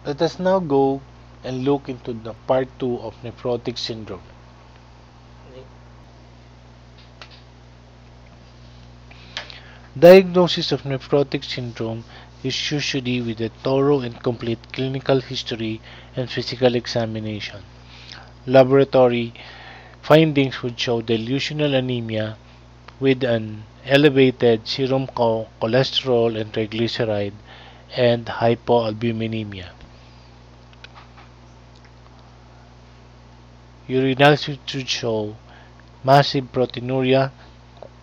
Let us now go and look into the part 2 of nephrotic syndrome. Diagnosis of nephrotic syndrome is usually with a thorough and complete clinical history and physical examination. Laboratory findings would show delusional anemia with an elevated serum cholesterol and triglyceride and hypoalbuminemia. Urinalysis should show massive proteinuria,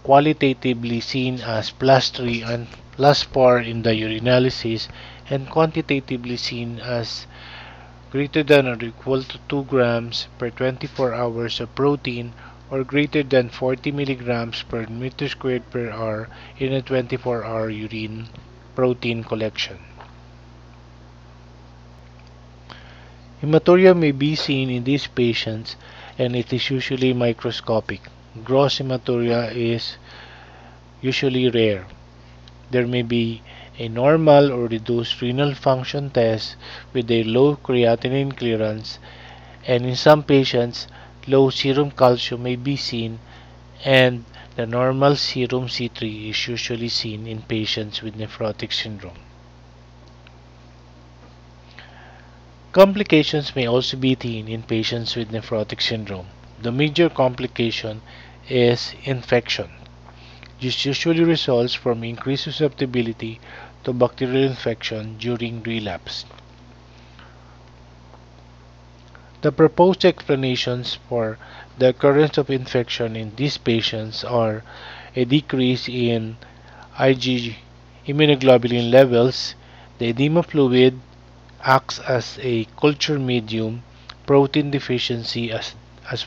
qualitatively seen as +3 and +4 in the urinalysis, and quantitatively seen as greater than or equal to 2 grams per 24 hours of protein or greater than 40 milligrams per meter squared per hour in a 24-hour urine protein collection. Hematuria may be seen in these patients and it is usually microscopic. Gross hematuria is usually rare. There may be a normal or reduced renal function test with a low creatinine clearance, and in some patients, low serum calcium may be seen, and the normal serum C3 is usually seen in patients with nephrotic syndrome. Complications may also be seen in patients with nephrotic syndrome. The major complication is infection. This usually results from increased susceptibility to bacterial infection during relapse. The proposed explanations for the occurrence of infection in these patients are a decrease in Ig immunoglobulin levels, the edema fluid acts as a culture medium, protein deficiency as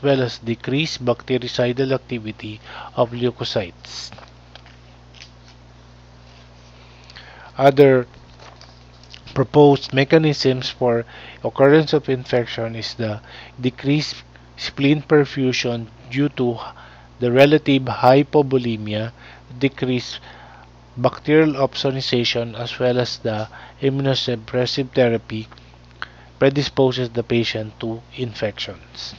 well as decreased bactericidal activity of leukocytes. Other proposed mechanisms for occurrence of infection is the decreased spleen perfusion due to the relative hypovolemia, decreased bacterial opsonization, as well as the immunosuppressive therapy predisposes the patient to infections.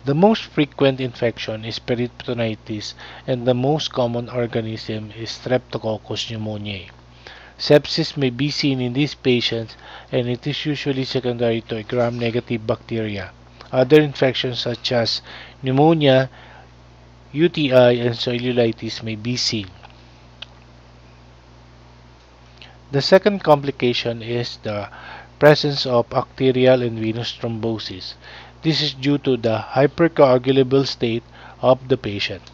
The most frequent infection is peritonitis, and the most common organism is Streptococcus pneumoniae. Sepsis may be seen in these patients, and it is usually secondary to a gram-negative bacteria. Other infections such as pneumonia, UTI, and cellulitis may be seen. The second complication is the presence of arterial and venous thrombosis. This is due to the hypercoagulable state of the patient.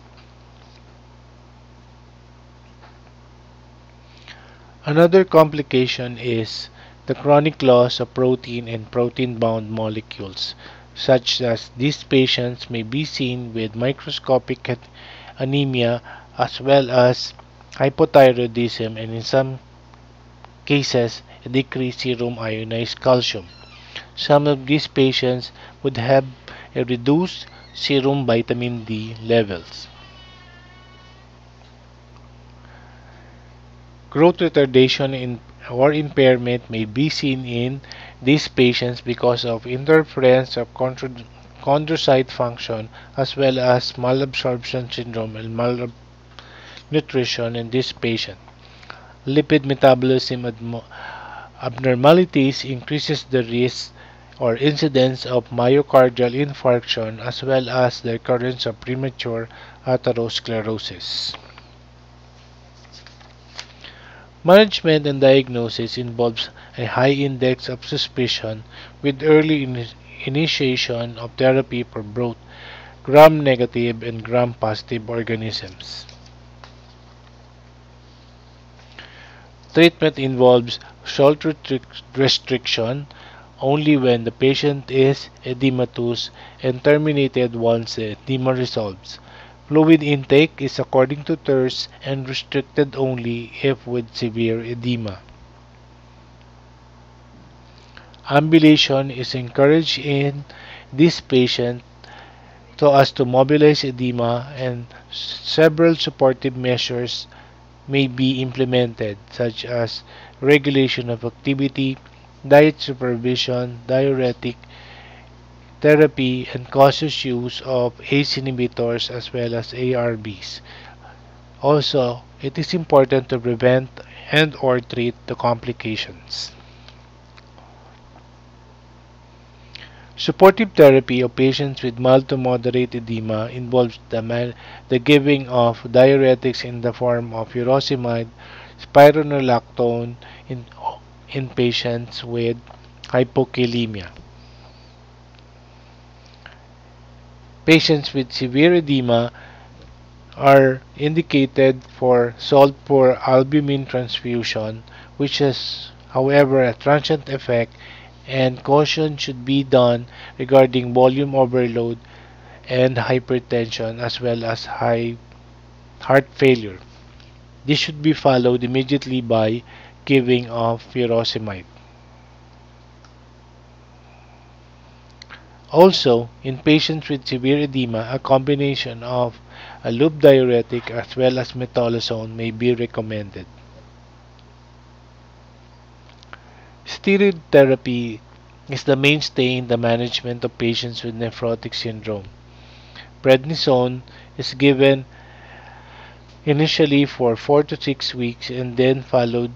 Another complication is the chronic loss of protein and protein-bound molecules, such as these patients may be seen with microscopic anemia as well as hypothyroidism, and in some cases a decreased serum ionized calcium. Some of these patients would have a reduced serum vitamin D levels. Growth retardation or impairment may be seen in these patients because of interference of chondrocyte function as well as malabsorption syndrome and malnutrition in this patient. Lipid metabolism abnormalities increases the risk or incidence of myocardial infarction as well as the occurrence of premature atherosclerosis. Management and diagnosis involves a high index of suspicion with early initiation of therapy for both gram-negative and gram-positive organisms. Treatment involves salt restriction only when the patient is edematous and terminated once the edema resolves. Fluid intake is according to thirst and restricted only if with severe edema. Ambulation is encouraged in this patient so as to mobilize edema, and several supportive measures may be implemented, such as regulation of activity, diet supervision, diuretic therapy, and cautious use of ACE inhibitors as well as ARBs. Also, it is important to prevent and/or treat the complications. Supportive therapy of patients with mild to moderate edema involves the giving of diuretics in the form of furosemide, spironolactone in patients with hypokalemia. Patients with severe edema are indicated for salt-poor albumin transfusion, which has, however, a transient effect, and caution should be done regarding volume overload and hypertension as well as high heart failure. This should be followed immediately by giving of furosemide. Also, in patients with severe edema, a combination of a loop diuretic as well as metolazone may be recommended. Steroid therapy is the mainstay in the management of patients with nephrotic syndrome. Prednisone is given initially for 4 to 6 weeks and then followed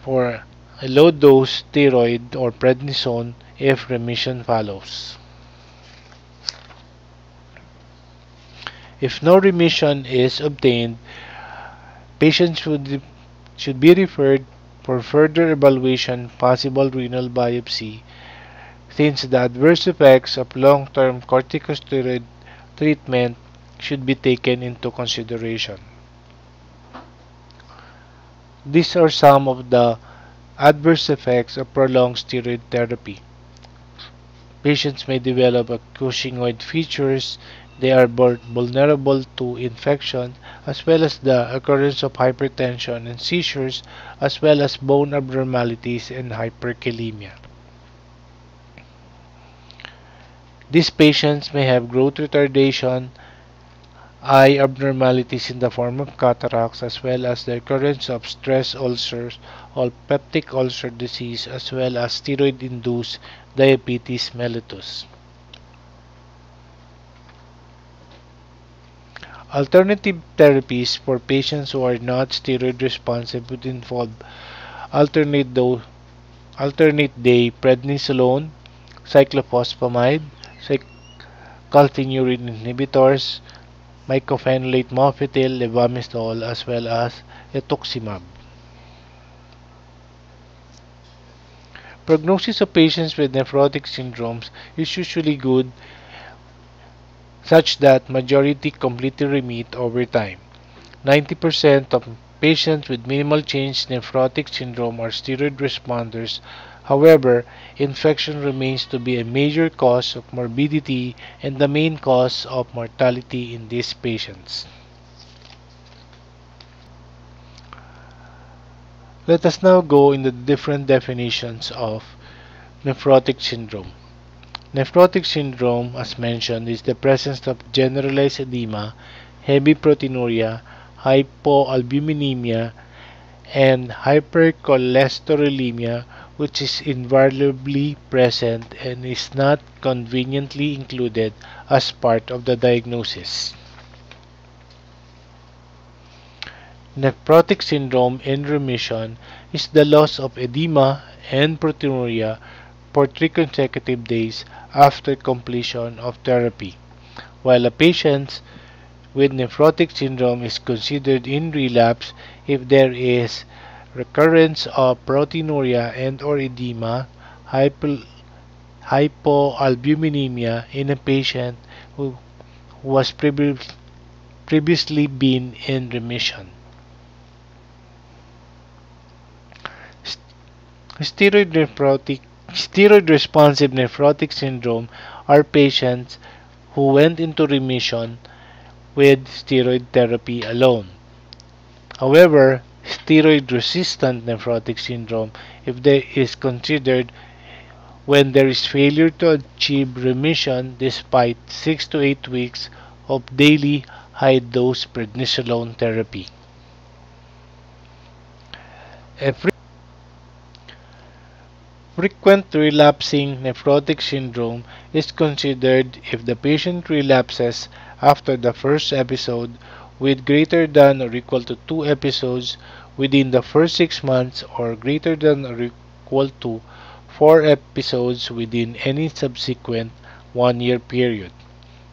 for a low-dose steroid or prednisone if remission follows. If no remission is obtained, patients should be referred for further evaluation, possible renal biopsy, since the adverse effects of long-term corticosteroid treatment should be taken into consideration. These are some of the adverse effects of prolonged steroid therapy. Patients may develop Cushingoid features. They are vulnerable to infection, as well as the occurrence of hypertension and seizures, as well as bone abnormalities and hyperkalemia. These patients may have growth retardation, eye abnormalities in the form of cataracts, as well as the occurrence of stress ulcers or peptic ulcer disease, as well as steroid-induced diabetes mellitus. Alternative therapies for patients who are not steroid responsive would involve alternate day prednisolone, cyclophosphamide, calcineurin inhibitors, mycophenolate mofetil, levamisole, as well as rituximab. Prognosis of patients with nephrotic syndromes is usually good, such that majority completely remit over time. 90% of patients with minimal change nephrotic syndrome are steroid responders. However, infection remains to be a major cause of morbidity and the main cause of mortality in these patients. Let us now go into the different definitions of nephrotic syndrome. Nephrotic syndrome, as mentioned, is the presence of generalized edema, heavy proteinuria, hypoalbuminemia, and hypercholesterolemia, which is invariably present and is not conveniently included as part of the diagnosis. Nephrotic syndrome in remission is the loss of edema and proteinuria for 3 consecutive days after completion of therapy, while a patient with nephrotic syndrome is considered in relapse if there is recurrence of proteinuria and/or edema, hypoalbuminemia in a patient who was previously been in remission. Steroid-responsive nephrotic syndrome are patients who went into remission with steroid therapy alone. However, steroid-resistant nephrotic syndrome, if there is considered when there is failure to achieve remission despite 6 to 8 weeks of daily high-dose prednisolone therapy. A frequent relapsing nephrotic syndrome is considered if the patient relapses after the first episode with greater than or equal to 2 episodes within the first 6 months or greater than or equal to 4 episodes within any subsequent 1 year period.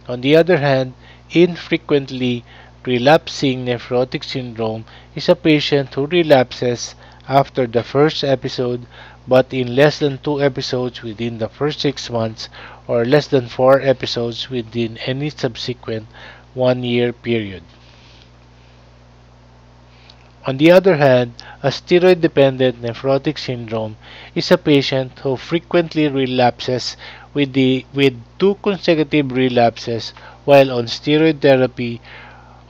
On the other hand, infrequently relapsing nephrotic syndrome is a patient who relapses after the first episode but in less than 2 episodes within the first 6 months or less than 4 episodes within any subsequent 1 year period. On the other hand, a steroid-dependent nephrotic syndrome is a patient who frequently relapses with 2 consecutive relapses while on steroid therapy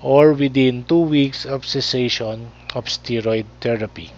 or within 2 weeks of cessation of steroid therapy.